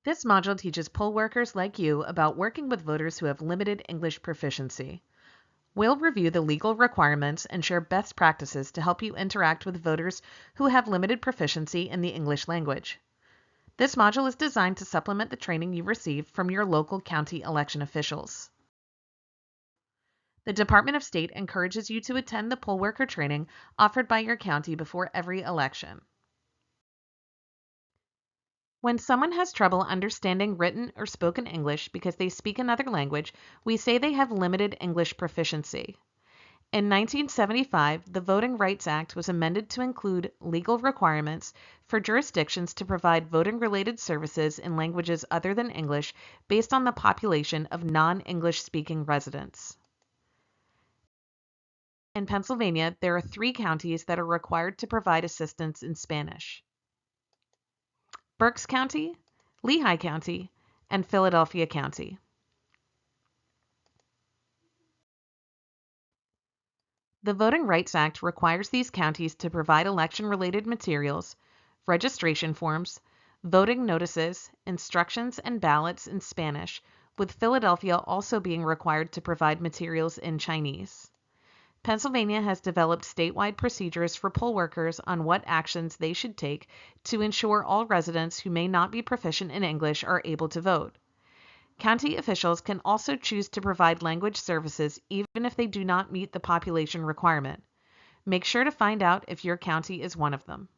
This module teaches poll workers like you about working with voters who have limited English proficiency. We'll review the legal requirements and share best practices to help you interact with voters who have limited proficiency in the English language. This module is designed to supplement the training you receive from your local county election officials. The Department of State encourages you to attend the poll worker training offered by your county before every election. When someone has trouble understanding written or spoken English because they speak another language, we say they have limited English proficiency. In 1975, the Voting Rights Act was amended to include legal requirements for jurisdictions to provide voting-related services in languages other than English based on the population of non-English speaking residents. In Pennsylvania, there are 3 counties that are required to provide assistance in Spanish: Berks County, Lehigh County, and Philadelphia County. The Voting Rights Act requires these counties to provide election-related materials, registration forms, voting notices, instructions, and ballots in Spanish, with Philadelphia also being required to provide materials in Chinese. Pennsylvania has developed statewide procedures for poll workers on what actions they should take to ensure all residents who may not be proficient in English are able to vote. County officials can also choose to provide language services even if they do not meet the population requirement. Make sure to find out if your county is one of them.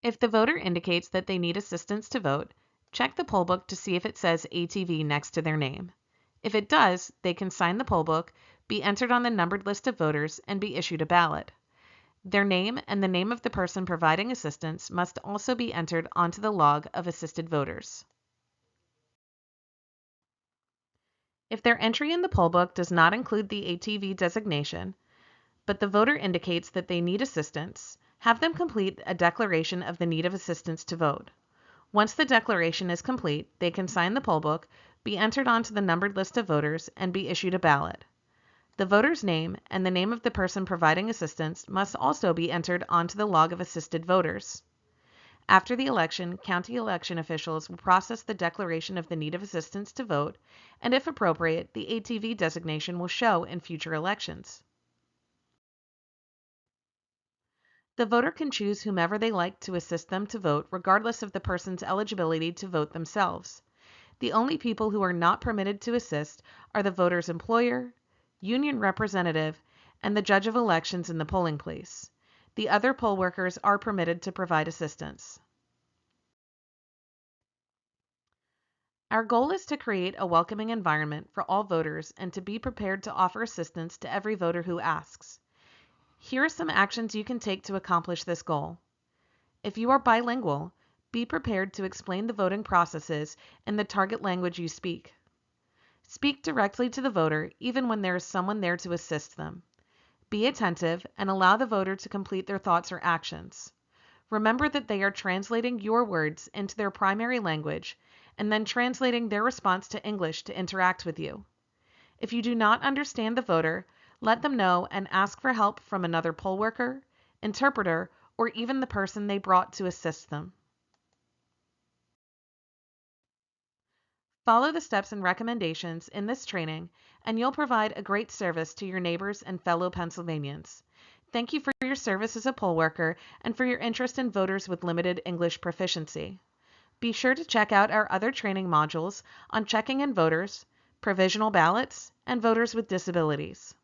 If the voter indicates that they need assistance to vote, check the poll book to see if it says ATV next to their name. If it does, they can sign the poll book, be entered on the numbered list of voters, and be issued a ballot. Their name and the name of the person providing assistance must also be entered onto the log of assisted voters. If their entry in the poll book does not include the ATV designation, but the voter indicates that they need assistance, have them complete a declaration of the need of assistance to vote. Once the declaration is complete, they can sign the poll book, be entered onto the numbered list of voters, and be issued a ballot. The voter's name and the name of the person providing assistance must also be entered onto the log of assisted voters. After the election, county election officials will process the declaration of the need of assistance to vote, and if appropriate, the ATV designation will show in future elections. The voter can choose whomever they like to assist them to vote, regardless of the person's eligibility to vote themselves. The only people who are not permitted to assist are the voter's employer, union representative, and the judge of elections in the polling place. The other poll workers are permitted to provide assistance. Our goal is to create a welcoming environment for all voters and to be prepared to offer assistance to every voter who asks. Here are some actions you can take to accomplish this goal. If you are bilingual, be prepared to explain the voting processes in the target language you speak. Speak directly to the voter even when there is someone there to assist them. Be attentive and allow the voter to complete their thoughts or actions. Remember that they are translating your words into their primary language and then translating their response to English to interact with you. If you do not understand the voter, let them know and ask for help from another poll worker, interpreter, or even the person they brought to assist them. Follow the steps and recommendations in this training, and you'll provide a great service to your neighbors and fellow Pennsylvanians. Thank you for your service as a poll worker and for your interest in voters with limited English proficiency. Be sure to check out our other training modules on checking in voters, provisional ballots, and voters with disabilities.